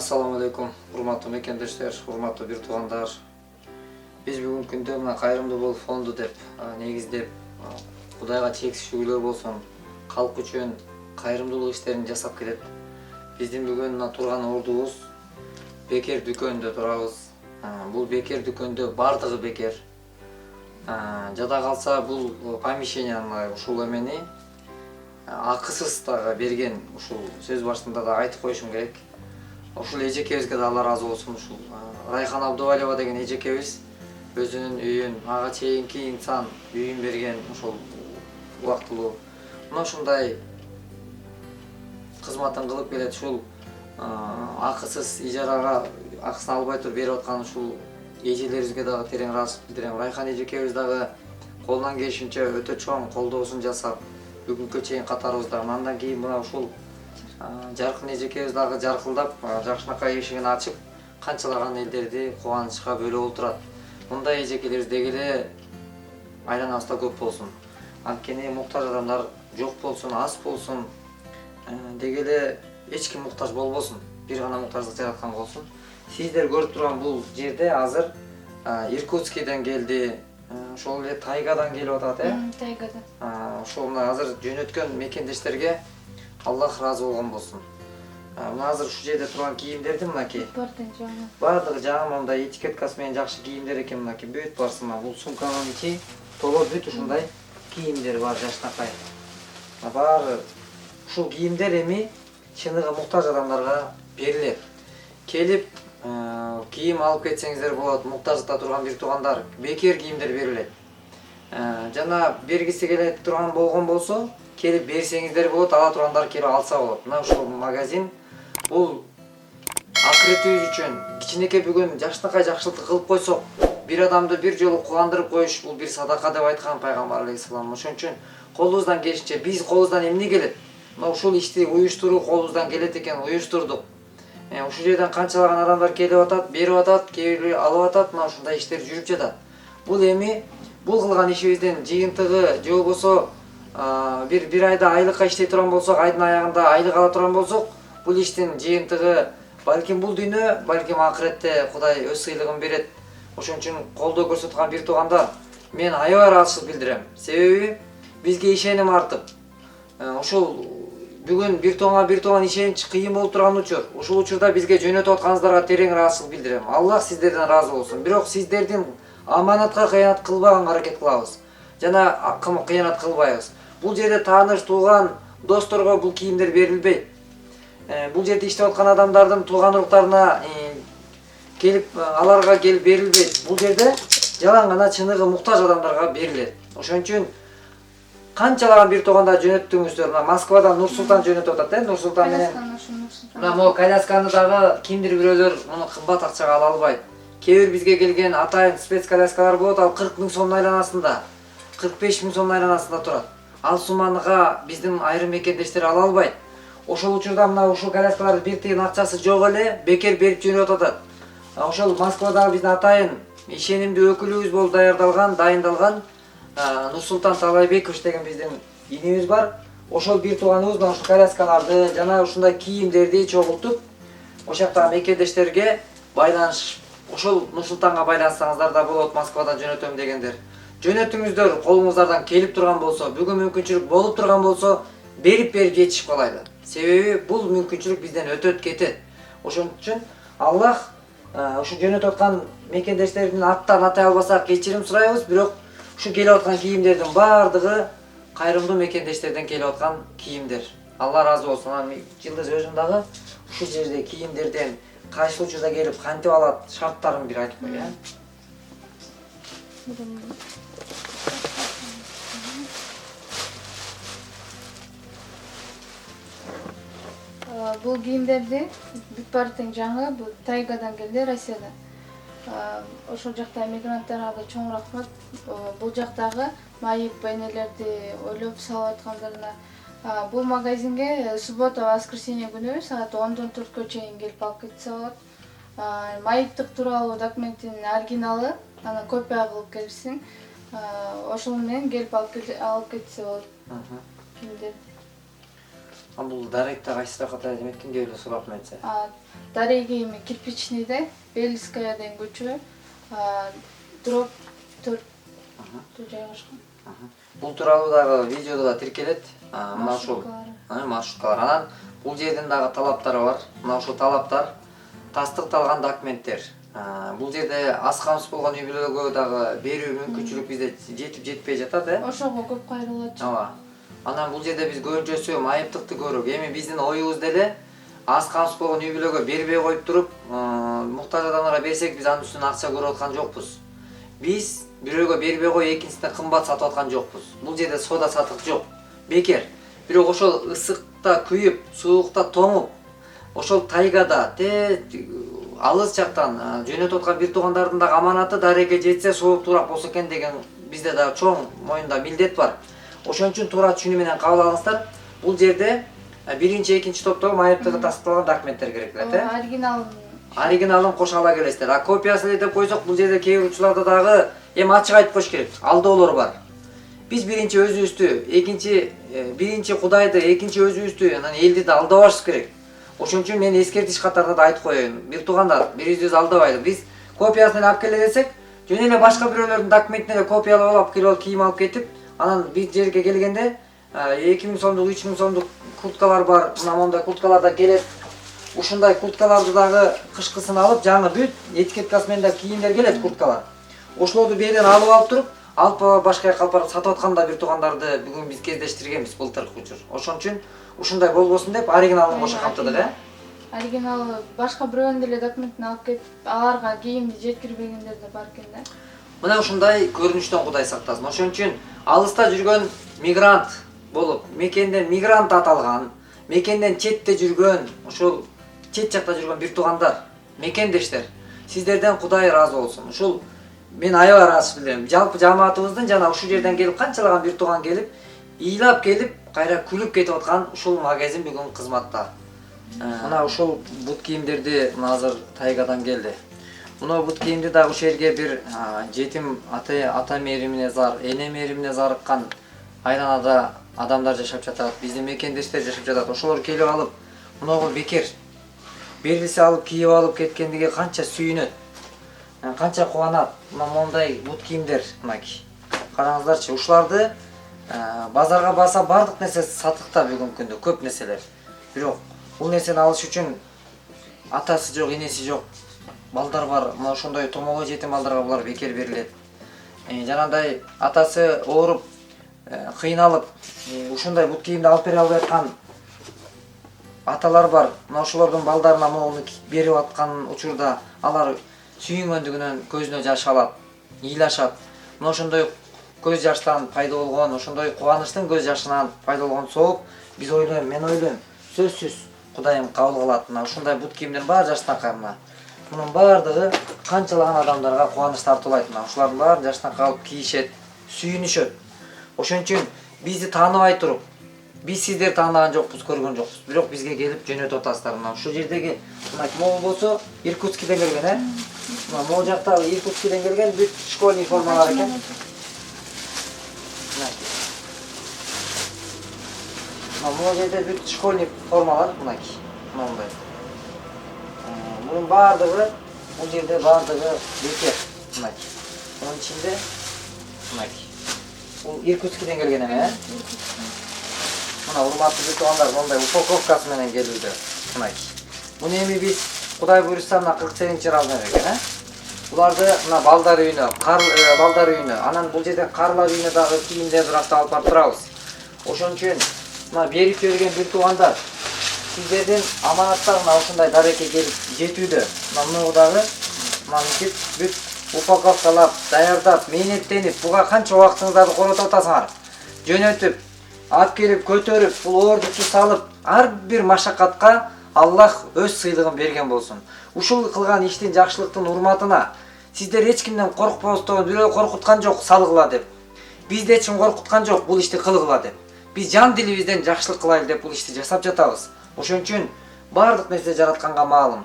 Assalamu алейкум, урматтуу мекендештер, урматтуу бир туугандар. Биз бүгүнкү күндө мына кайрымдуу бол фонду деп негиздеп, Кудайга чексиз шүгүрдөр болсун, калк үчүн кайрымдуулук иштерин жасап келет. Биздин бүгүн мына турган ордубуз бекер дүкөндө турабыз. Бул бекер дүкөндө бардыгы бекер. Жада калса бул помещениянын ушул эмени акысыз дагы берген, ушул сөз башында да айтып коюшум керек. Ушул эжекебизге да Алла разы болсун. Ушул Райхан Абдувалиева деген эжекебиз өзүнүн үйүн, ага чейинки инсан үйүн берген ушул убактылуу. Мына ушундай кызматын кылып келет. Ушул акысыз ижарага акысын албай туруп берип аткан ушул эжелерибизге дагы терең ыраазычылык билдирем. Райхан эжекебиз дагы колунан келишинче өтө чоң колдоосун жасап, бүгүнкү чейин катарыбызда. Андан кийин мына ушул Жаркын эжекебиз дагы жаркылдап, жакшынакай эшигин ачып, канчалаган элдерди кубанычка бөлөп отурат. Мындай эжекелерибиз деги эле айланабызда көп болсун. Анткени муктаж адамдар жок болсун, аз болсун, деги эле эч ким муктаж болбосун. Бир гана муктаждык жараткан болсун. Сиздер көрүп турган бул жерде азыр Иркутскийден келди, ошол эле тайгадан келип атат, Тайгадан. Ошол мына азыр жөнөткөн мекендештерге Аллах разы болгон болсун. Мына азыр ушул жерде турган кийимдерди мынакей. Бардыгы жаңы мындай этикеткасы менен жакшы кийимдер экен мынакей. Бүт барсын мына бул сумканын ичи толо бүт ушундай кийимдер бар жакшынакай. Баары ушул кийимдер эми чыныгы муктаж адамдарга берилет. Келип кийим алып кетсеңиздер болот. Муктаждыкта турган бир туугандар бекер кийимдер берилет. Жана бергиси келе турган болгон болсо, келип берсеңиздер болот, ала тургандар келип алса болот. Мына ушул магазин бул акыретибиз үчүн кичинекей бүгүн жакшынакай жакшылык кылып койсок, бир адамды бир жолу кубандырып коюш бул бир садака деп айткан пайгамбар алейхиссалам. Ошон үчүн колубуздан келишинче биз колубуздан эмне келет? Мына ушул ишти уюштуруу колубуздан келет экен, уюштурдук. Ушул жерден канчалаган адамдар келип атат, берип атат, кээ бири алып атат, мына ушундай иштер жүрүп жатат. Бул эми бул кылган ишибиздин жыйынтыгы же болбосо бир айда айлыкка иштей турган болсок, айдын аягында айлык ала турган болсок, бул иштин жыйынтыгы балким бул дүйнө, балким акыретте Кудай өз сыйлыгын берет. Ошон үчүн колдоо көрсөткөн бир туугандар, мен аябай ыраазычылык билдирем. Себеби бизге ишеним артып, ушул бүгүн бир тууган ишенич кыйын болуп турган учур. Ушул учурда бизге жөнөтүп атканыңыздарга терең ыраазычылык билдирем. Аллах сиздерден разы болсун. Бирок сиздердин аманатка кыянат кылбаганга аракет кылабыз. Жана кыянат кылбайбыз. Бул жерде тааныш, тууган, досторго бул кийимдер берилбейт. Бул жерде иштеп аткан адамдардын тууган уруктарына келип аларга келип берилбейт. Бул жерде жалаң гана чыныгы муктаж адамдарга берилет. Ошон үчүн канчалаган бир туугандар жөнөттүңүздөр. Мына Москвадан Нур-Султан жөнөтүп атат, Нур-Султан менен. Мына могу колясканы дагы кимдир бирөөлөр муну кымбат акчага ала албайт. Кээ бир бизге келген атайын спецколяскалар болот, ал 40 000 сомдун айланасында, 45 000 сомдун айланасында турат. Ал сумманыга биздин айрым мекендештер ала албайт. Ошол учурда мына ушул коляскаларды бир тыйын акчасы жок эле бекер берип жөнөтүп атат. Ошол Москвадагы биздин атайын ишенимдүү өкүлүбүз болуп дайындалган Нурсултан Талайбекович деген биздин инибиз бар. Ошол бир тууганыбыз мына ушул коляскаларды жана ушундай кийимдерди чогултуп, ошол жактагы мекендештерге байланышып, ошол Нурсултанга байлансаңыздар да болот, Москвадан жөнөтөм дегендер. Жөнөтүңүздөр, колуңуздардан келип турган болсо, бүгүн мүмкүнчүлүк болуп турган болсо, берип жетишип калайлы. Себеби бул мүмкүнчүлүк бизден өтөт кетет. Ошон үчүн Аллах ушу жөнөтүп аткан мекендештердин аттарын атай албасак кечирим сурайбыз, бирок ушу келип аткан кийимдердин бардыгы кайрымдуу мекендештерден келип аткан кийимдер. Алла разы болсун. Жылдыз өзүм дагы ушул жерде кийимдерден кайсы учурда келип кантип алат, шарттарын бир айтып коеюн. Бул кийимдерди бүт баары тең жаңы, бул Тайгадан келди, Россиядан. Ошол жакта мигранттарга да чоң рахмат. Бул жактагы майып энелерди ойлоп салып аткандарына. Бул магазинге суббота, воскресенье күнү саат 10-дон 4-кө чейин келип алып кетсе болот. Майыптык тууралуу документтин оригиналы, аны копия кылып келишсин. Ошол менен келип алып кетсе болот. Кийимдерди. Бул даректе кайсы жакка эметкен деп эле сурап айтса. Дареги эми кирпичныйда, Белискаядан көчө, дроп 4 жайгашкан. Бул тууралуу дагы видеодо да тиркелет. Мына ушул маршруткалар. Анан бул жердин дагы талаптары бар. Мына ушул талаптар тастыкталган документтер. Бул жерде аз камсыз болгон үй бүлөгө дагы берүү мүмкүнчүлүк бизде жетип жетпей жатат, Ошого көп кайрылат. Ооба. Анан бул жерде биз көбүнчөсү майыптыкты көрөк. Эми биздин оюбуз деле аз камсыз болгон үй бүлөгө бербей коюп туруп, муктаж адамдарга берсек биз анын үстүнөн акча көрүп аткан жокпуз. Биз бирөөгө бербей коюп экинчисине кымбат сатып аткан жокпуз. Бул жерде соода сатык жок. Бекер. Бирок ошол ысыкта күйүп, суукта тоңуп, ошол тайгада алыс жактан жөнөтүп аткан бир туугандардын дагы аманаты дареге жетсе сооктуураак болсо экен деген бизде дагы чоң моюнда милдет бар. Ошон үчүн туура түшүнүү менен кабыл алыңыздар. Бул жерде биринчи, экинчи топтогу майыптыгы тастыкталган документтер керек болот, оригиналын кошо ала келесиздер. Копиясы эле деп койсок, бул жерде кээ бир учурларда дагы эми ачык айтып коюш керек. Алдоолор бар. Биз биринчи өзүбүздү, биринчи Кудайды, экинчи өзүбүздү, анан элди да алдабашыбыз керек. Ошон үчүн мен эскертиш катарында да айтып коеюн. Бир туугандар, бириңиздерди алдабайлы. Биз копиясын эле алып келе десек, жөн эле башка бирөөлөрдүн документин эле копиялап алып келип кийим алып кетип, анан бир жерге келгенде 2000 сомдук, 3000 сомдук курткалар бар. Мына мондай курткалар да келет. Ушундай курткаларды дагы кышкысын алып, жаңы бүт этикеткасы менен да кийимдер келет, курткалар. Ошолорду берден алып туруп, алып башка жакка алып барып сатып атканда бир туугандарды бүгүн биз кездештиргенбиз былтыркы учур. Ошон үчүн ушундай болбосун деп оригиналын кошо камтыдык, Оригиналы башка бирөөнүн деле документин алып кетип, аларга кийимди жеткирбегендер да бар экен да. Мына ушундай көрүнүштөн Кудай сактасын. Ошон үчүн алыста жүргөн мигрант болуп, мекенден мигрант аталган, мекенден четте жүргөн, ошол чет жакта жүргөн бир туугандар, мекендештер, сиздерден Кудай ыраазы болсун. Ушул мен аябай ыраазы билем. Жалпы жамаатыбыздын жана ушул жерден келип канчалаган бир тууган келип, ыйлап келип, кайра күлүп кетип аткан ушул магазин бүгүн кызматта. Мына ушул бут кийимдерди азыр тайгадан келди. Мына бут кийимди дагы ушул жерге бир жетим ата мээримине зар, эне мээримине зарыккан айланада адамдар жашап жатат, биздин мекендештер жашап жатат. Ошолор келип алып, мунуга бекер берилсе алып кийип алып кеткендиге канча сүйүнөт, канча кубанат. Мына мондай бут кийимдер, мынакей. Караңыздарчы, ушуларды базарга барса бардык нерсе сатыкта бүгүнкү күндө, көп нерселер. Бирок бул нерсени алыш үчүн атасы жок, энеси жок балдар бар. Мына ошондой томолой жетим балдарга булар бекер берилет. Жанагындай атасы ооруп, кыйналып, ушундай бут кийимди алып бере албай аткан аталар бар. Мына ошолордун балдарына моуну берип аткан учурда алар сүйүнгөндүгүнөн көзүнө жаш алат, ыйлашат. Мына ошондой көз жаштан пайда болгон, ошондой кубанычтын көз жашынан пайда болгон сооп биз ойлойм, мен ойлойм, сөзсүз Кудайым кабыл кылат. Мына ушундай бут кийимдер бар жаштанкай мына. Мунун баардыгы канчалаган адамдарга кубаныч тартуулайт. Мына ушулардын баарын жаштанкай алып кийишет, сүйүнүшөт. Ошон үчүн бизди тааныбай туруп, биз сиздерди таанаган жокпуз, көргөн жокпуз. Бирок бизге келип жөнөтүп атасыздар. Мына ушул жердеги мына могул болсо Иркутскиден келген, Мына могул жактагы Иркутскиден келген бүт школьный формалар экен. Мына жерде бүт школьный формалар, мынакей. Мындай. Мунун баардыгы, бул жерде баардыгы бекер, мынакей. Мунун ичинде мынакей. Бул Иркутскиден келген эме, Мына урматтуу бир туугандар, мондай упаковкасы менен келүүдө, мынакей. Муну эми биз Кудай буйрса мына 47-чи размер экен, Буларды мына балдар үйүнө, балдар үйүнө, анан бул жерде карлар үйүнө дагы кийимдерди алып барып турабыз. Ошон үчүн мына берип жиберген бир туугандар, сиздердин аманаттарына ушундай дарекке келип жетүүдө. Мына дагы мынтип бүт упаковкалап, даярдап, мээнеттенип, буга канча убактыңыздарды коротуп атасыңар. Жөнөтүп, алып келип көтөрүп, бул ордучу салып, ар бир машакатка Аллах өз сыйлыгын берген болсун. Ушул кылган иштин, жакшылыктын урматына сиздер эч кимден коркпостон, бирөө коркуткан жок салгыла деп. Бизди эч ким коркуткан жок бул ишти кылгыла деп. Биз жан дилибизден жакшылык кылайлы деп бул ишти жасап жатабыз. Ошон үчүн бардык нерсе жаратканга маалым.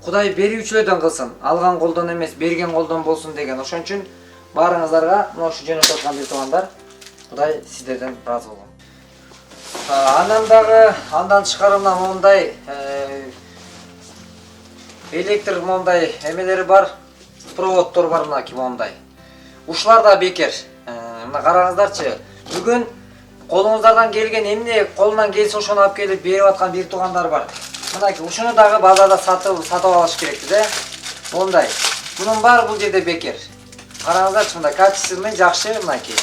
Кудай берүүчүлөрдөн кылсын, алган колдон эмес, берген колдон болсун деген. Ошон үчүн баарыңыздарга мына ушу жөнөтүп аткан бир туугандар, Кудай сиздерден ыраазы болгон. Анан дагы андан тышкары мына мондай электр мондай эмелери бар, проводдор бар мынакей мондай. Ушулар да бекер. Мына караңыздарчы. Бүгүн колуңуздардан келген эмне колунан келсе ошону алып келип берип аткан бир туугандар бар. Мынакей ушуну дагы базарда сатып алыш керекти да. Мондай. Мунун баары бул жерде бекер. Караңыздарчы, мындай качественный, жакшы мынакей.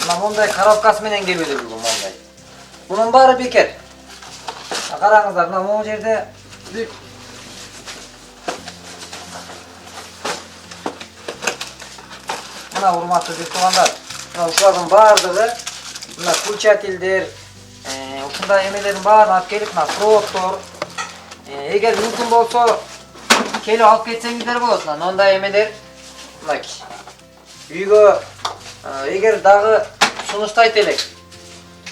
Мына мондай коробкасы менен келбеди бүгүн мондай. Мунун баары бекер. Караңыздар, мына могу жерде мына урматтуу бир туугандар, мына ушулардын баардыгы мына включательдер, ушундай эмелердин баарын алып келип, мына проводдор, эгер мүмкүн болсо келип алып кетсеңиздер болот. Мындай эмелер мынакей. Үйгө эгер дагы сунуштайт элек,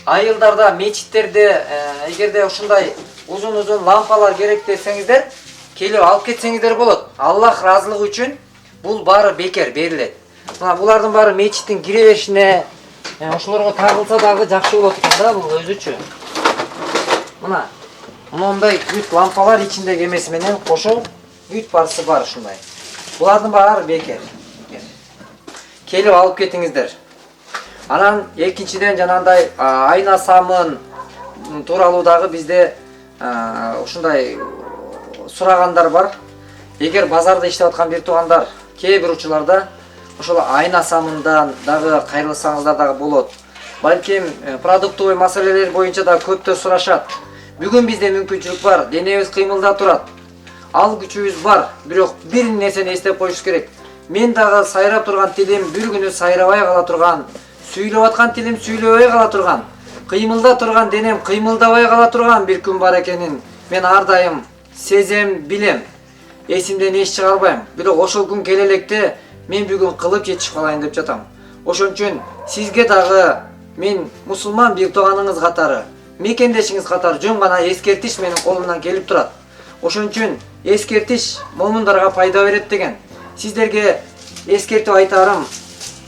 айылдарда, мечиттерде эгерде ушундай узун лампалар керек десеңиздер, келип алып кетсеңиздер болот. Аллах ыраазылыгы үчүн бул баары бекер берилет. Мына булардын баары мечиттин кире беришине ошолорго тагылса дагы жакшы болот экен да, бул өзүчө. Мына мондай бүт лампалар ичиндеги эмеси менен кошо бүт барысы бар ушундай. Булардын баары бекер. Келип алып кетиңиздер. Анан экинчиден жанагындай айна самын тууралуу дагы бизде ушундай сурагандар бар. Эгер базарда иштеп аткан бир туугандар кээ бир учурларда ошол айна самындан дагы кайрылсаңыздар дагы болот. Балким продуктовый маселелер боюнча да көптөр сурашат. Бүгүн бизде мүмкүнчүлүк бар, денебиз кыймылда турат. Ал күчүбүз бар, бирок бир нерсени эстеп коюш керек. Мен дагы сайрап турган тилим бир күнү сайрабай кала турган, сүйлөп аткан тилим сүйлөбөй кала турган, кыймылда турган денем кыймылдабай кала турган бир күн бар экенин мен ар дайым сезем, билем. Эсимден эч чыгарбайм. Бирок ошол күн келе электе мен бүгүн кылып жетишип калайын деп жатам. Ошон үчүн сизге дагы мен мусулман бир тууганыңыз катары, мекендешиңиз катары жөн гана эскертиш менин колумдан келип турат. Ошон үчүн эскертиш момундарга пайда берет деген. Сиздерге эскертип айтарым,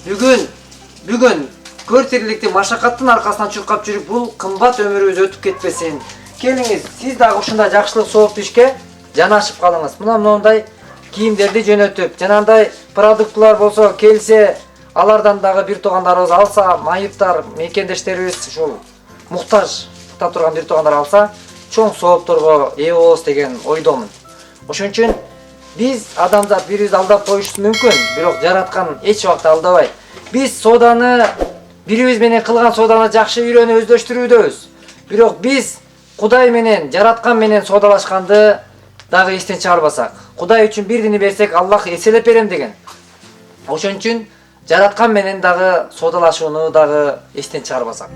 бүгүн көр тириликти машакаттын аркасынан чуркап жүрүп бул кымбат өмүрүбүз өтүп кетпесин. Келиңиз, сиз дагы ушундай жакшылык сооптуу ишке жанашып калыңыз. Мындай кийимдерди жөнөтүп, жанагындай продуктулар болсо келсе, алардан дагы бир туугандарыбыз алса, майыптар, мекендештерибиз ушул муктажда турган бир туугандар алса, чоң соопторго ээ болобуз деген ойдомун. Ошон үчүн биз адамзат бирибизди алдап коюшубуз мүмкүн, бирок жараткан эч убакта алдабайт. Биз сооданы бирибиз менен кылган сооданы жакшы үйрөнүп өздөштүрүүдөбүз. Бирок биз Кудай менен, жараткан менен соодалашканды дагы эстен чыгарбасак, Кудай үчүн бирдини берсек, Аллах эселеп берем деген. Ошон үчүн жараткан менен дагы соодалашууну дагы эстен чыгарбасак.